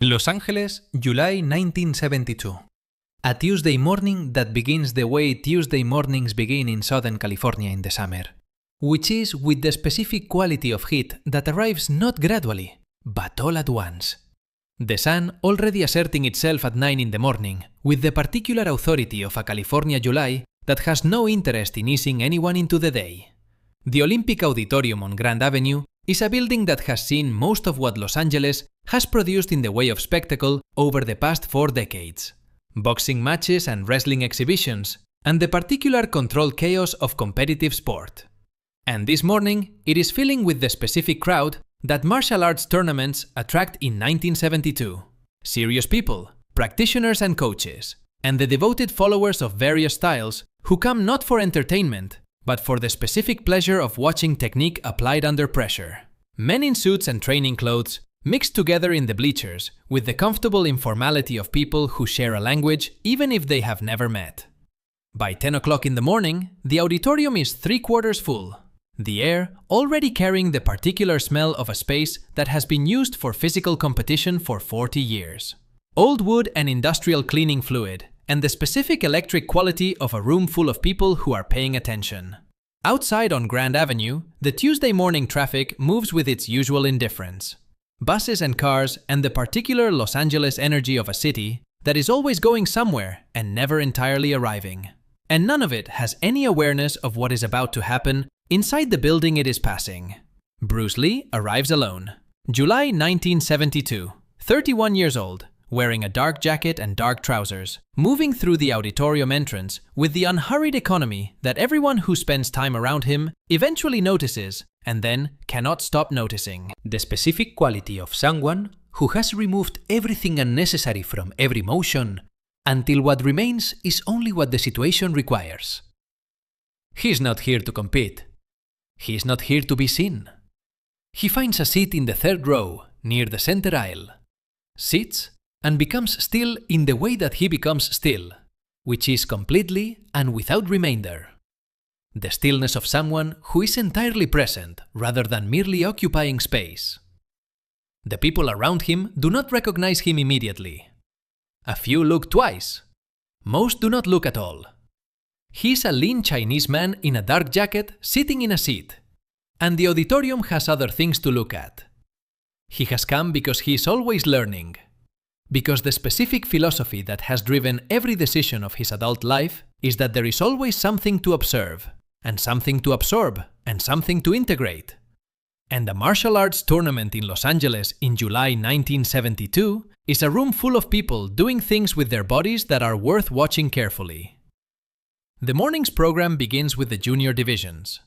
Los Angeles, July 1972. A Tuesday morning that begins the way Tuesday mornings begin in Southern California in the summer, which is with the specific quality of heat that arrives not gradually, but all at once. The sun already asserting itself at 9 in the morning, with the particular authority of a California July that has no interest in easing anyone into the day. The Olympic Auditorium on Grand Avenue is a building that has seen most of what Los Angeles has produced in the way of spectacle over the past 4 decades. Boxing matches and wrestling exhibitions, and the particular controlled chaos of competitive sport. And this morning, it is filling with the specific crowd that martial arts tournaments attract in 1972. Serious people, practitioners and coaches, and the devoted followers of various styles who come not for entertainment, but for the specific pleasure of watching technique applied under pressure. Men in suits and training clothes mixed together in the bleachers with the comfortable informality of people who share a language even if they have never met. By 10 o'clock in the morning, the auditorium is 3/4 full, the air already carrying the particular smell of a space that has been used for physical competition for 40 years. Old wood and industrial cleaning fluid, and the specific electric quality of a room full of people who are paying attention. Outside on Grand Avenue, the Tuesday morning traffic moves with its usual indifference. Buses and cars and the particular Los Angeles energy of a city that is always going somewhere and never entirely arriving. And none of it has any awareness of what is about to happen inside the building it is passing. Bruce Lee arrives alone. July 1972, 31 years old, wearing a dark jacket and dark trousers, moving through the auditorium entrance with the unhurried economy that everyone who spends time around him eventually notices and then cannot stop noticing. The specific quality of someone who has removed everything unnecessary from every motion until what remains is only what the situation requires. He is not here to compete. He is not here to be seen. He finds a seat in the 3rd row, near the center aisle, sits, and becomes still in the way that he becomes still, which is completely and without remainder. The stillness of someone who is entirely present rather than merely occupying space. The people around him do not recognize him immediately. A few look twice. Most do not look at all. He is a lean Chinese man in a dark jacket sitting in a seat, and the auditorium has other things to look at. He has come because he is always learning. Because the specific philosophy that has driven every decision of his adult life is that there is always something to observe, and something to absorb, and something to integrate. And the martial arts tournament in Los Angeles in July 1972 is a room full of people doing things with their bodies that are worth watching carefully. The morning's program begins with the junior divisions.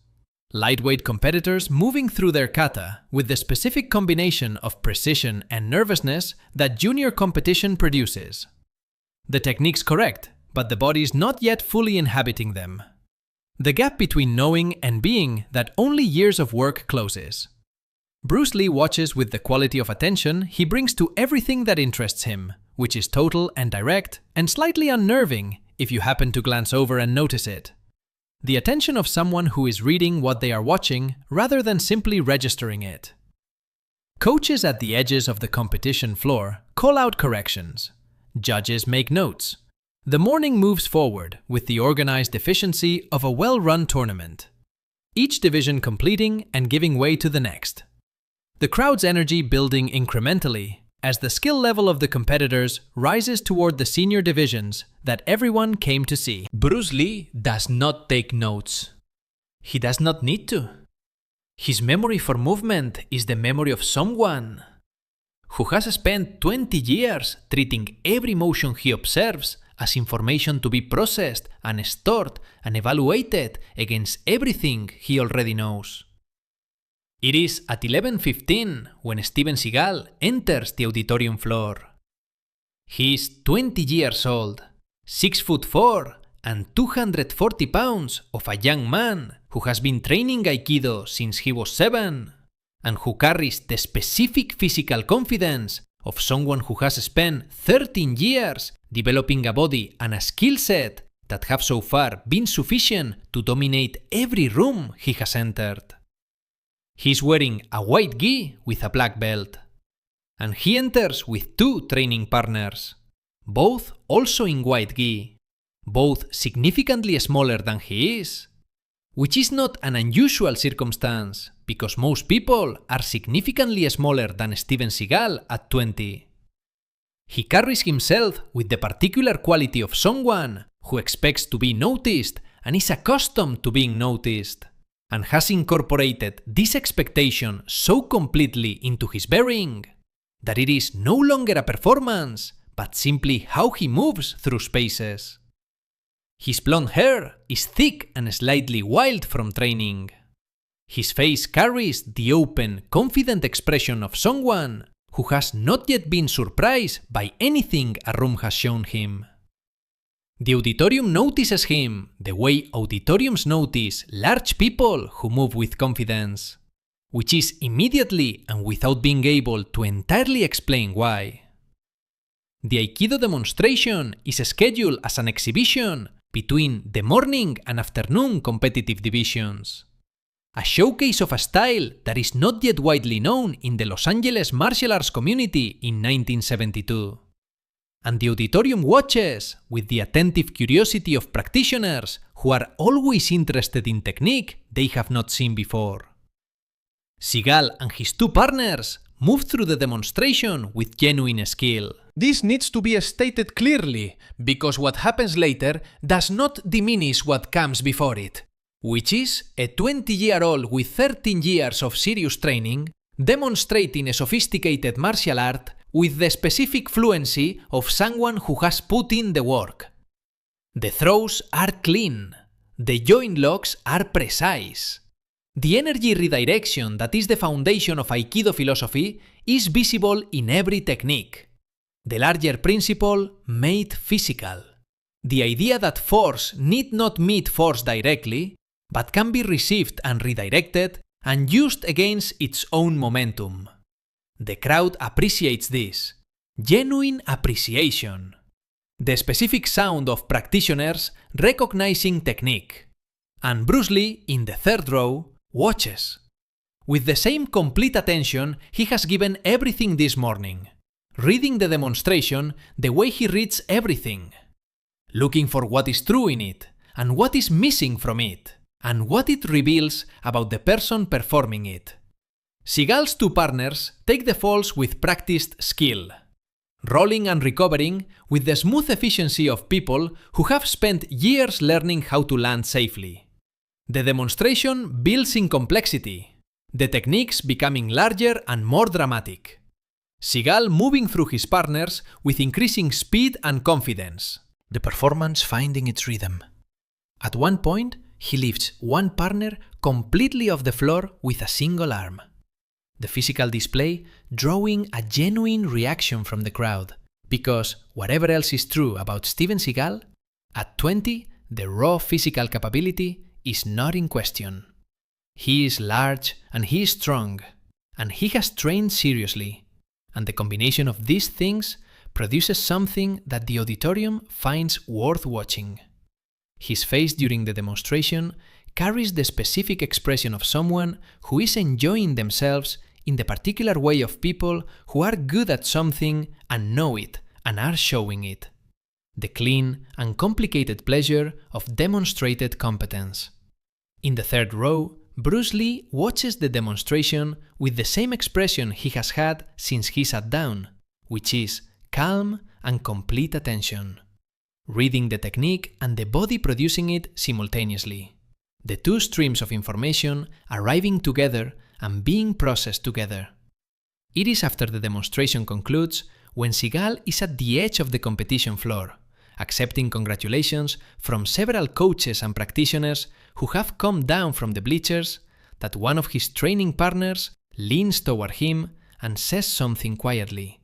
Lightweight competitors moving through their kata with the specific combination of precision and nervousness that junior competition produces. The techniques correct, but the bodies not yet fully inhabiting them. The gap between knowing and being that only years of work closes. Bruce Lee watches with the quality of attention he brings to everything that interests him, which is total and direct and slightly unnerving if you happen to glance over and notice it. The attention of someone who is reading what they are watching rather than simply registering it. Coaches at the edges of the competition floor call out corrections. Judges make notes. The morning moves forward with the organized efficiency of a well-run tournament. Each division completing and giving way to the next. The crowd's energy building incrementally as the skill level of the competitors rises toward the senior divisions that everyone came to see. Bruce Lee does not take notes. He does not need to. His memory for movement is the memory of someone who has spent 20 years treating every motion he observes as information to be processed and stored and evaluated against everything he already knows. It is at 11:15 when Steven Seagal enters the auditorium floor. He is 20 years old, 6'4" and 240 pounds of a young man who has been training Aikido since he was 7 and who carries the specific physical confidence of someone who has spent 13 years developing a body and a skill set that have so far been sufficient to dominate every room he has entered. He's wearing a white gi with a black belt. and he enters with 2 training partners, both also in white gi, both significantly smaller than he is, which is not an unusual circumstance because most people are significantly smaller than Steven Seagal at 20. He carries himself with the particular quality of someone who expects to be noticed and is accustomed to being noticed, and has incorporated this expectation so completely into his bearing that it is no longer a performance, but simply how he moves through spaces. His blonde hair is thick and slightly wild from training. His face carries the open, confident expression of someone who has not yet been surprised by anything a room has shown him. The auditorium notices him the way auditoriums notice large people who move with confidence, which is immediately and without being able to entirely explain why. The Aikido demonstration is scheduled as an exhibition between the morning and afternoon competitive divisions, a showcase of a style that is not yet widely known in the Los Angeles martial arts community in 1972. And the auditorium watches with the attentive curiosity of practitioners who are always interested in technique they have not seen before. Seagal and his 2 partners move through the demonstration with genuine skill. This needs to be stated clearly, because what happens later does not diminish what comes before it, which is a 20-year-old with 13 years of serious training demonstrating a sophisticated martial art with the specific fluency of someone who has put in the work. The throws are clean. The joint locks are precise. The energy redirection that is the foundation of Aikido philosophy is visible in every technique. The larger principle made physical. The idea that force need not meet force directly, but can be received and redirected and used against its own momentum. The crowd appreciates this. Genuine appreciation. The specific sound of practitioners recognizing technique. And Bruce Lee, in the 3rd row, watches. With the same complete attention he has given everything this morning, reading the demonstration the way he reads everything, looking for what is true in it, and what is missing from it, and what it reveals about the person performing it. Seagal's 2 partners take the falls with practiced skill, rolling and recovering with the smooth efficiency of people who have spent years learning how to land safely. The demonstration builds in complexity, the techniques becoming larger and more dramatic. Seagal moving through his partners with increasing speed and confidence, the performance finding its rhythm. At one point, he lifts one partner completely off the floor with a single arm. The physical display drawing a genuine reaction from the crowd, because whatever else is true about Steven Seagal, at 20, the raw physical capability is not in question. He is large and he is strong, and he has trained seriously, and the combination of these things produces something that the auditorium finds worth watching. His face during the demonstration carries the specific expression of someone who is enjoying themselves in the particular way of people who are good at something and know it and are showing it. The clean, uncomplicated pleasure of demonstrated competence. In the 3rd row, Bruce Lee watches the demonstration with the same expression he has had since he sat down, which is calm and complete attention, reading the technique and the body producing it simultaneously. The 2 streams of information arriving together and being processed together. It is after the demonstration concludes when Seagal is at the edge of the competition floor, accepting congratulations from several coaches and practitioners who have come down from the bleachers, that one of his training partners leans toward him and says something quietly.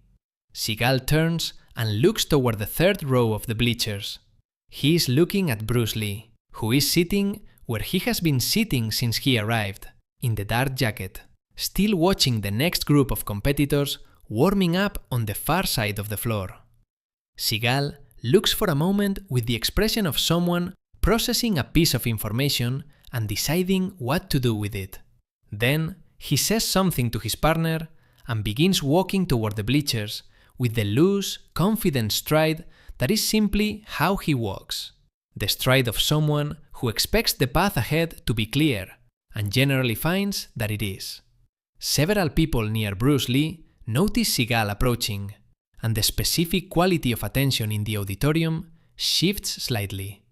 Seagal turns and looks toward the 3rd row of the bleachers. He is looking at Bruce Lee, who is sitting where he has been sitting since he arrived, in the dark jacket, still watching the next group of competitors warming up on the far side of the floor. Seagal looks for a moment with the expression of someone processing a piece of information and deciding what to do with it. Then he says something to his partner, and begins walking toward the bleachers with the loose, confident stride that is simply how he walks, the stride of someone who expects the path ahead to be clear and generally finds that it is. Several people near Bruce Lee notice Seagal approaching, and the specific quality of attention in the auditorium shifts slightly.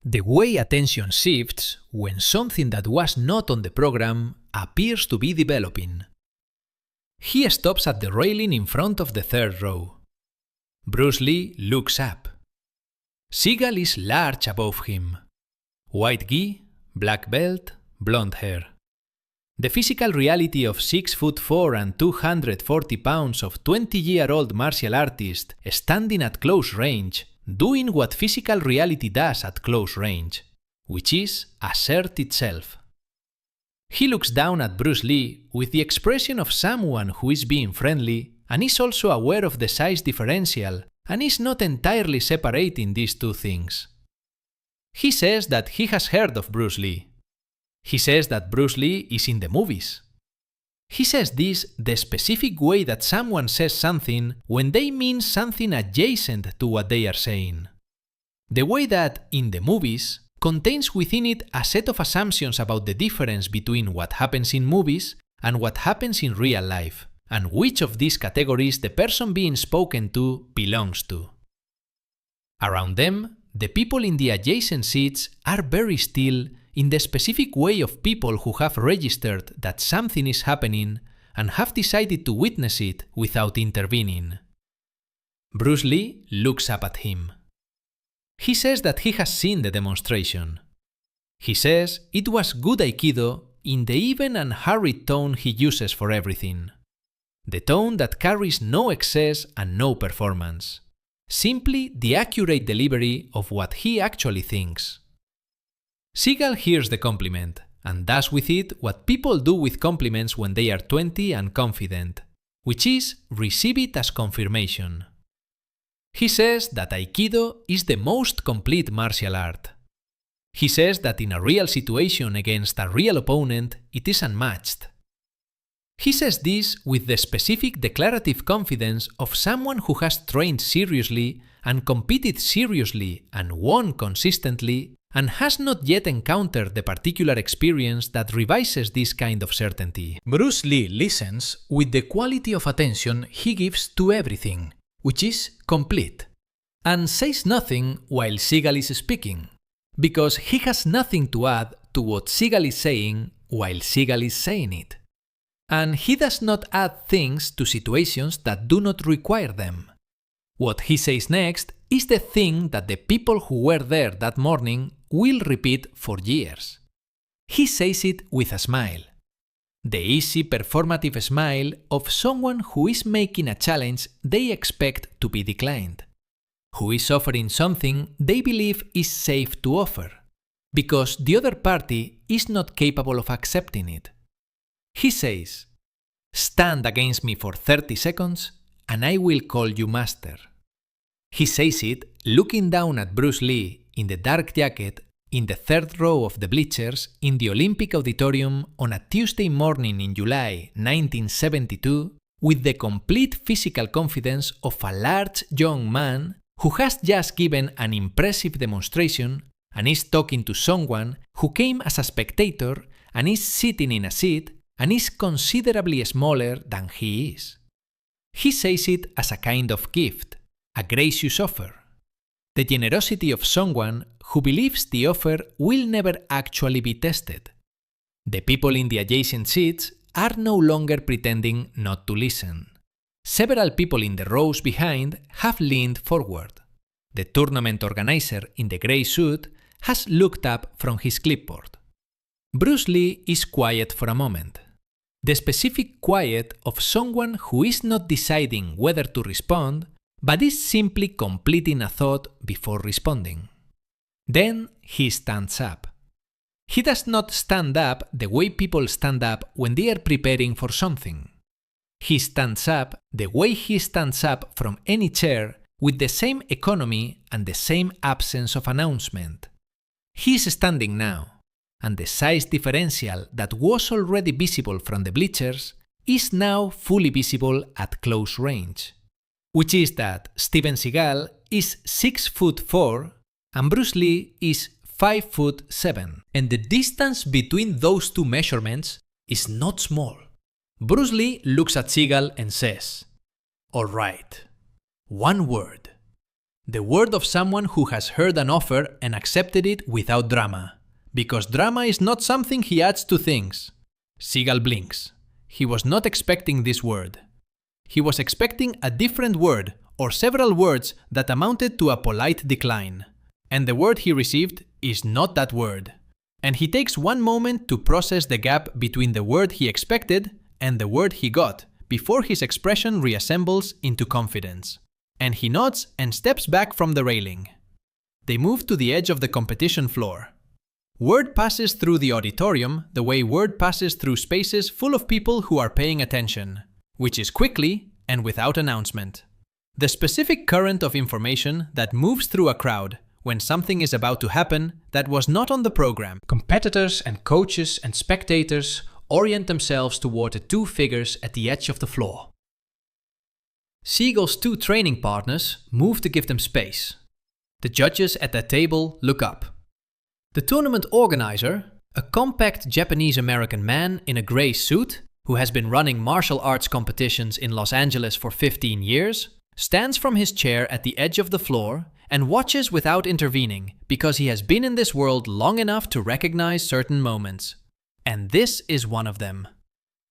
The way attention shifts when something that was not on the program appears to be developing. He stops at the railing in front of the third row. Bruce Lee looks up. Seagal is large above him. White gi, black belt, blonde hair. The physical reality of 6'4" and 240 pounds of 20-year-old martial artist standing at close range, doing what physical reality does at close range, which is assert itself. He looks down at Bruce Lee with the expression of someone who is being friendly and is also aware of the size differential and is not entirely separating these two things. He says that he has heard of Bruce Lee. He says that Bruce Lee is in the movies. He says this the specific way that someone says something when they mean something adjacent to what they are saying. The way that, in the movies, contains within it a set of assumptions about the difference between what happens in movies and what happens in real life, and which of these categories the person being spoken to belongs to. Around them, the people in the adjacent seats are very still in the specific way of people who have registered that something is happening and have decided to witness it without intervening. Bruce Lee looks up at him. He says that he has seen the demonstration. He says it was good Aikido in the even and hurried tone he uses for everything. The tone that carries no excess and no performance. Simply the accurate delivery of what he actually thinks. Seagal hears the compliment and does with it what people do with compliments when they are 20 and confident, which is receive it as confirmation. He says that Aikido is the most complete martial art. He says that in a real situation against a real opponent, it is unmatched. He says this with the specific declarative confidence of someone who has trained seriously and competed seriously and won consistently and has not yet encountered the particular experience that revises this kind of certainty. Bruce Lee listens with the quality of attention he gives to everything, which is complete, and says nothing while Seagal is speaking, because he has nothing to add to what Seagal is saying while Seagal is saying it. And he does not add things to situations that do not require them. What he says next is the thing that the people who were there that morning will repeat for years. He says it with a smile. The easy performative smile of someone who is making a challenge they expect to be declined, who is offering something they believe is safe to offer, because the other party is not capable of accepting it. He says, "Stand against me for 30 seconds and I will call you master." He says it looking down at Bruce Lee in the dark jacket in the third row of the bleachers in the Olympic Auditorium on a Tuesday morning in July 1972 with the complete physical confidence of a large young man who has just given an impressive demonstration and is talking to someone who came as a spectator and is sitting in a seat and is considerably smaller than he is. He says it as a kind of gift, a gracious offer. The generosity of someone who believes the offer will never actually be tested. The people in the adjacent seats are no longer pretending not to listen. Several people in the rows behind have leaned forward. The tournament organizer in the grey suit has looked up from his clipboard. Bruce Lee is quiet for a moment. The specific quiet of someone who is not deciding whether to respond, but is simply completing a thought before responding. Then he stands up. He does not stand up the way people stand up when they are preparing for something. He stands up the way he stands up from any chair with the same economy and the same absence of announcement. He is standing now, and the size differential that was already visible from the bleachers is now fully visible at close range, which is that Steven Seagal is 6'4" and Bruce Lee is 5'7", and the distance between those two measurements is not small. Bruce Lee looks at Seagal and says, "All right, one word. The word of someone who has heard an offer and accepted it without drama, because drama is not something he adds to things." Seagal blinks. He was not expecting this word. He was expecting a different word or several words that amounted to a polite decline. And the word he received is not that word. And he takes one moment to process the gap between the word he expected and the word he got before his expression reassembles into confidence. And he nods and steps back from the railing. They move to the edge of the competition floor. Word passes through the auditorium the way word passes through spaces full of people who are paying attention, which is quickly and without announcement. The specific current of information that moves through a crowd when something is about to happen that was not on the program. Competitors and coaches and spectators orient themselves toward the two figures at the edge of the floor. Seagal's two training partners move to give them space. The judges at that table look up. The tournament organizer, a compact Japanese-American man in a grey suit who has been running martial arts competitions in Los Angeles for 15 years, stands from his chair at the edge of the floor and watches without intervening because he has been in this world long enough to recognize certain moments. And this is one of them.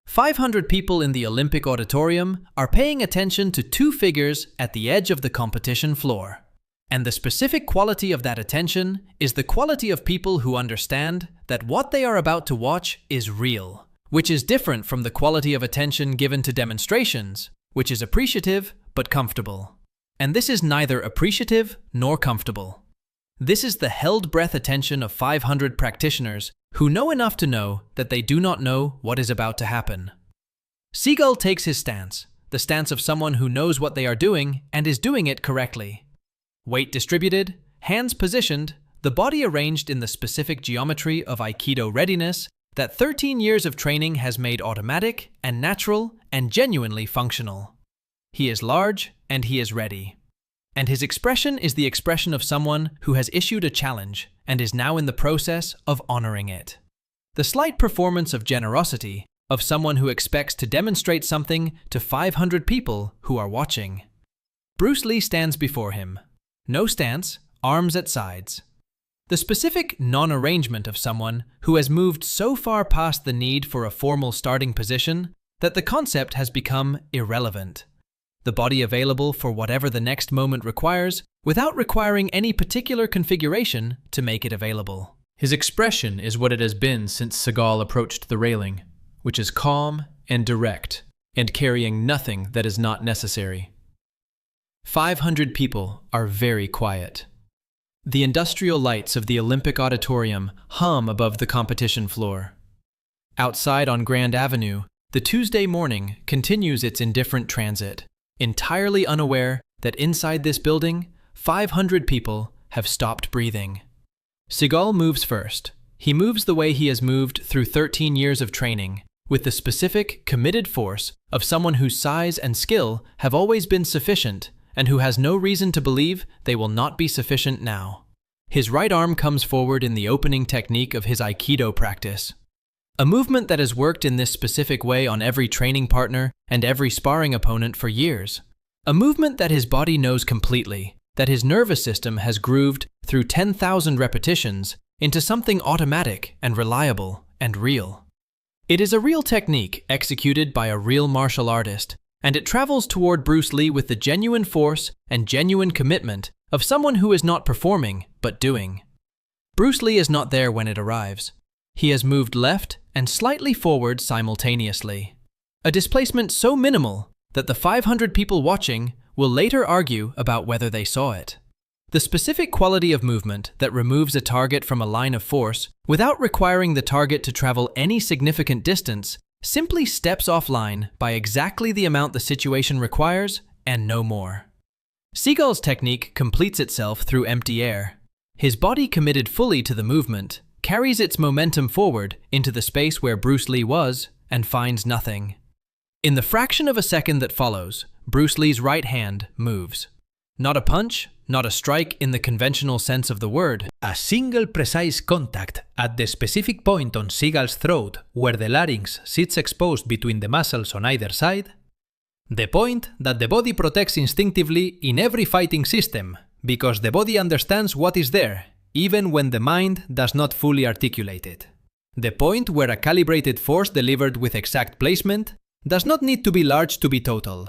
500 people in the Olympic Auditorium are paying attention to two figures at the edge of the competition floor. And the specific quality of that attention is the quality of people who understand that what they are about to watch is real, which is different from the quality of attention given to demonstrations, which is appreciative but comfortable. And this is neither appreciative nor comfortable. This is the held breath attention of 500 practitioners who know enough to know that they do not know what is about to happen. Seagal takes his stance, the stance of someone who knows what they are doing and is doing it correctly. Weight distributed, hands positioned, the body arranged in the specific geometry of Aikido readiness that 13 years of training has made automatic and natural and genuinely functional. He is large and he is ready. And his expression is the expression of someone who has issued a challenge and is now in the process of honoring it. The slight performance of generosity of someone who expects to demonstrate something to 500 people who are watching. Bruce Lee stands before him. No stance, arms at sides. The specific non-arrangement of someone who has moved so far past the need for a formal starting position that the concept has become irrelevant. The body available for whatever the next moment requires without requiring any particular configuration to make it available. His expression is what it has been since Seagal approached the railing, which is calm and direct and carrying nothing that is not necessary. 500 people are very quiet. The industrial lights of the Olympic Auditorium hum above the competition floor. Outside on Grand Avenue, the Tuesday morning continues its indifferent transit, entirely unaware that inside this building, 500 people have stopped breathing. Seagal moves first. He moves the way he has moved through 13 years of training, with the specific, committed force of someone whose size and skill have always been sufficient and who has no reason to believe they will not be sufficient now. His right arm comes forward in the opening technique of his Aikido practice. A movement that has worked in this specific way on every training partner and every sparring opponent for years. A movement that his body knows completely, that his nervous system has grooved through 10,000 repetitions into something automatic and reliable and real. It is a real technique executed by a real martial artist, and it travels toward Bruce Lee with the genuine force and genuine commitment of someone who is not performing, but doing. Bruce Lee is not there when it arrives. He has moved left and slightly forward simultaneously. A displacement so minimal that the 500 people watching will later argue about whether they saw it. The specific quality of movement that removes a target from a line of force without requiring the target to travel any significant distance simply steps offline by exactly the amount the situation requires and no more. Seagal's technique completes itself through empty air. His body committed fully to the movement carries its momentum forward into the space where Bruce Lee was and finds nothing. In the fraction of a second that follows, Bruce Lee's right hand moves. Not a punch, not a strike in the conventional sense of the word. A single precise contact at the specific point on Seagal's throat where the larynx sits exposed between the muscles on either side. The point that the body protects instinctively in every fighting system, because the body understands what is there, even when the mind does not fully articulate it. The point where a calibrated force delivered with exact placement does not need to be large to be total.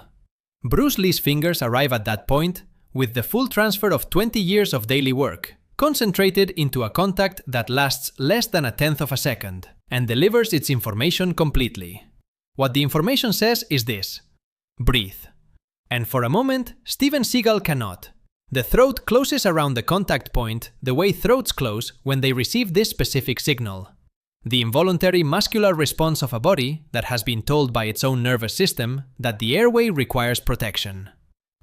Bruce Lee's fingers arrive at that point with the full transfer of 20 years of daily work, concentrated into a contact that lasts less than a tenth of a second, and delivers its information completely. What the information says is this: breathe. And for a moment, Steven Seagal cannot. The throat closes around the contact point the way throats close when they receive this specific signal. The involuntary muscular response of a body that has been told by its own nervous system that the airway requires protection.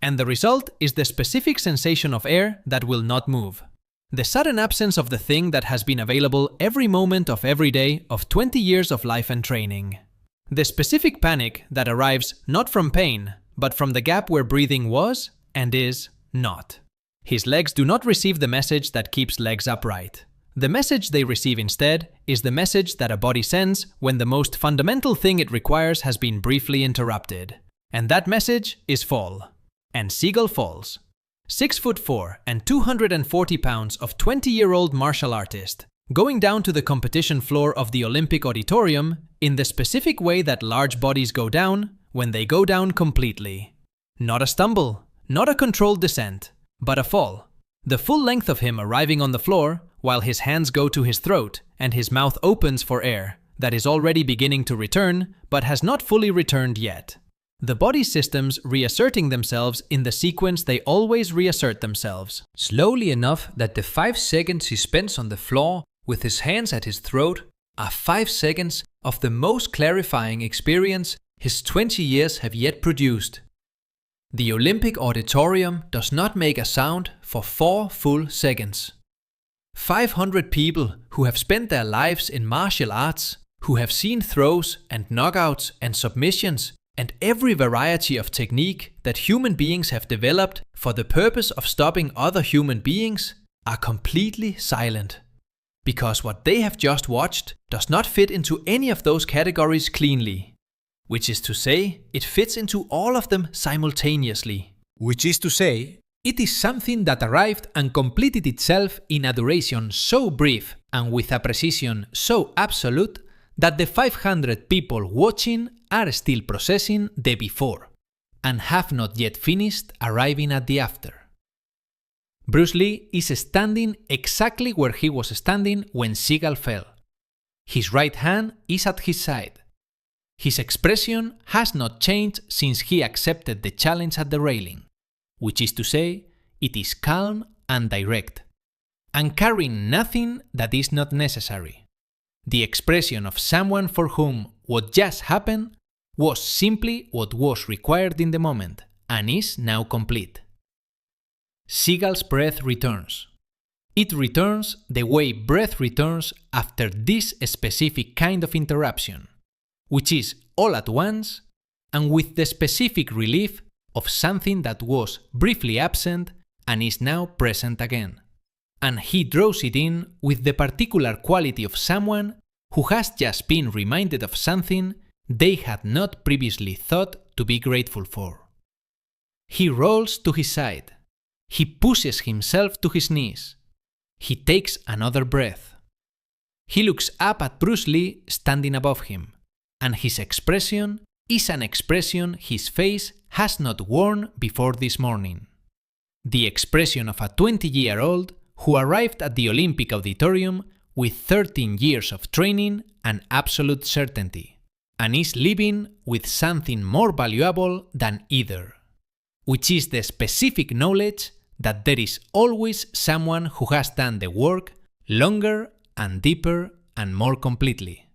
And the result is the specific sensation of air that will not move. The sudden absence of the thing that has been available every moment of every day of 20 years of life and training. The specific panic that arrives not from pain, but from the gap where breathing was and is not. His legs do not receive the message that keeps legs upright. The message they receive instead is the message that a body sends when the most fundamental thing it requires has been briefly interrupted. And that message is fall. And Seagal falls. 6'4" and 240 pounds of 20-year-old martial artist, going down to the competition floor of the Olympic Auditorium in the specific way that large bodies go down when they go down completely. Not a stumble, not a controlled descent, but a fall. The full length of him arriving on the floor while his hands go to his throat and his mouth opens for air that is already beginning to return but has not fully returned yet. The body's systems reasserting themselves in the sequence they always reassert themselves. Slowly enough that the 5 seconds he spends on the floor with his hands at his throat are 5 seconds of the most clarifying experience his 20 years have yet produced. The Olympic Auditorium does not make a sound for 4 full seconds. 500 people who have spent their lives in martial arts, who have seen throws and knockouts and submissions and every variety of technique that human beings have developed for the purpose of stopping other human beings, are completely silent. Because what they have just watched does not fit into any of those categories cleanly. Which is to say, it fits into all of them simultaneously. Which is to say, it is something that arrived and completed itself in a duration so brief and with a precision so absolute that the 500 people watching are still processing the before and have not yet finished arriving at the after. Bruce Lee is standing exactly where he was standing when Seagal fell. His right hand is at his side. His expression has not changed since he accepted the challenge at the railing, which is to say, it is calm and direct, and carrying nothing that is not necessary. The expression of someone for whom what just happened was simply what was required in the moment, and is now complete. Seagal's breath returns. It returns the way breath returns after this specific kind of interruption, which is all at once and with the specific relief of something that was briefly absent and is now present again. And he draws it in with the particular quality of someone who has just been reminded of something they had not previously thought to be grateful for. He rolls to his side. He pushes himself to his knees. He takes another breath. He looks up at Bruce Lee standing above him, and his expression is an expression his face has not worn before this morning. The expression of a 20-year-old who arrived at the Olympic Auditorium with 13 years of training and absolute certainty, and is living with something more valuable than either, which is the specific knowledge that there is always someone who has done the work longer and deeper and more completely,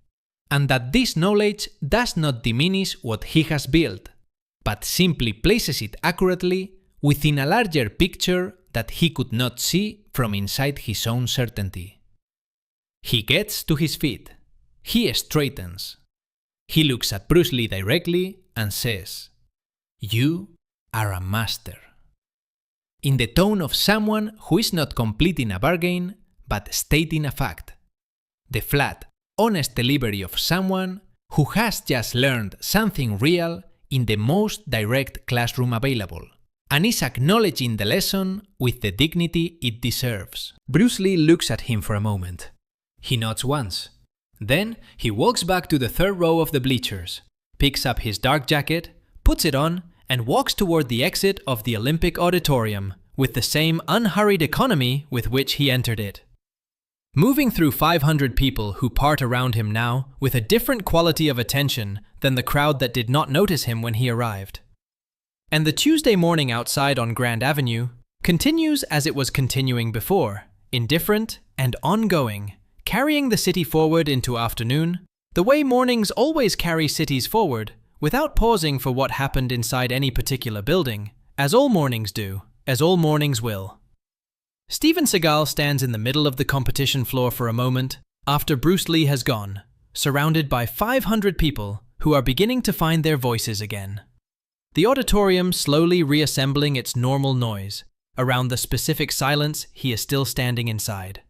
and that this knowledge does not diminish what he has built, but simply places it accurately within a larger picture that he could not see from inside his own certainty. He gets to his feet. He straightens. He looks at Bruce Lee directly and says, "You are a master." In the tone of someone who is not completing a bargain, but stating a fact. The flat, honest delivery of someone who has just learned something real in the most direct classroom available, and is acknowledging the lesson with the dignity it deserves. Bruce Lee looks at him for a moment. He nods once. Then he walks back to the third row of the bleachers, picks up his dark jacket, puts it on, and walks toward the exit of the Olympic Auditorium with the same unhurried economy with which he entered it. Moving through 500 people who part around him now with a different quality of attention than the crowd that did not notice him when he arrived. And the Tuesday morning outside on Grand Avenue continues as it was continuing before, indifferent and ongoing, carrying the city forward into afternoon, the way mornings always carry cities forward, without pausing for what happened inside any particular building, as all mornings do, as all mornings will. Steven Seagal stands in the middle of the competition floor for a moment after Bruce Lee has gone, surrounded by 500 people who are beginning to find their voices again. The auditorium slowly reassembling its normal noise. Around the specific silence, he is still standing inside.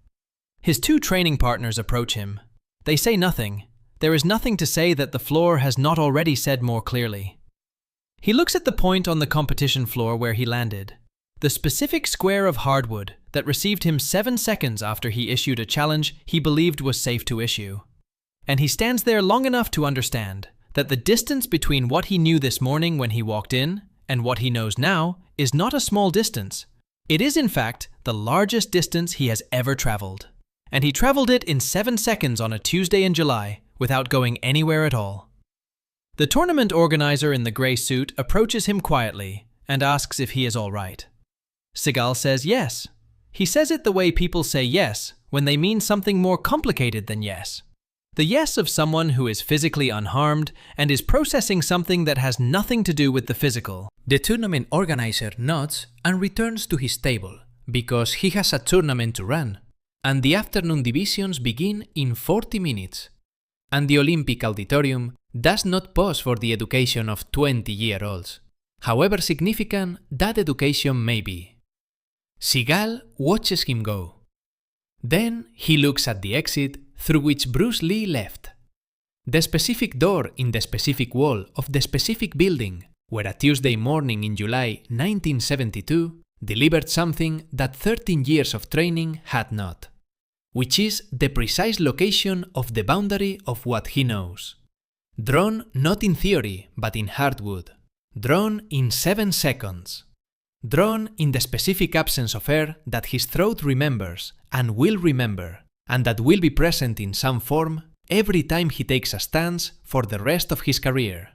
His two training partners approach him. They say nothing. There is nothing to say that the floor has not already said more clearly. He looks at the point on the competition floor where he landed, the specific square of hardwood that received him 7 seconds after he issued a challenge he believed was safe to issue. And he stands there long enough to understand that the distance between what he knew this morning when he walked in and what he knows now is not a small distance. It is, in fact, the largest distance he has ever traveled. And he traveled it in 7 seconds on a Tuesday in July without going anywhere at all. The tournament organizer in the gray suit approaches him quietly and asks if he is all right. Seagal says yes. He says it the way people say yes when they mean something more complicated than yes. The yes of someone who is physically unharmed and is processing something that has nothing to do with the physical. The tournament organizer nods and returns to his table because he has a tournament to run, and the afternoon divisions begin in 40 minutes. And the Olympic Auditorium does not pause for the education of 20-year-olds, however significant that education may be. Seagal watches him go. Then he looks at the exit through which Bruce Lee left. The specific door in the specific wall of the specific building where a Tuesday morning in July 1972 delivered something that 13 years of training had not, which is the precise location of the boundary of what he knows. Drawn not in theory, but in hardwood. Drawn in 7 seconds. Drawn in the specific absence of air that his throat remembers and will remember, and that will be present in some form every time he takes a stance for the rest of his career.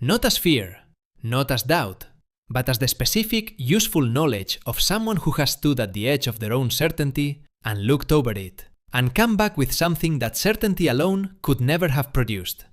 Not as fear, not as doubt, but as the specific, useful knowledge of someone who has stood at the edge of their own certainty and looked over it, and come back with something that certainty alone could never have produced.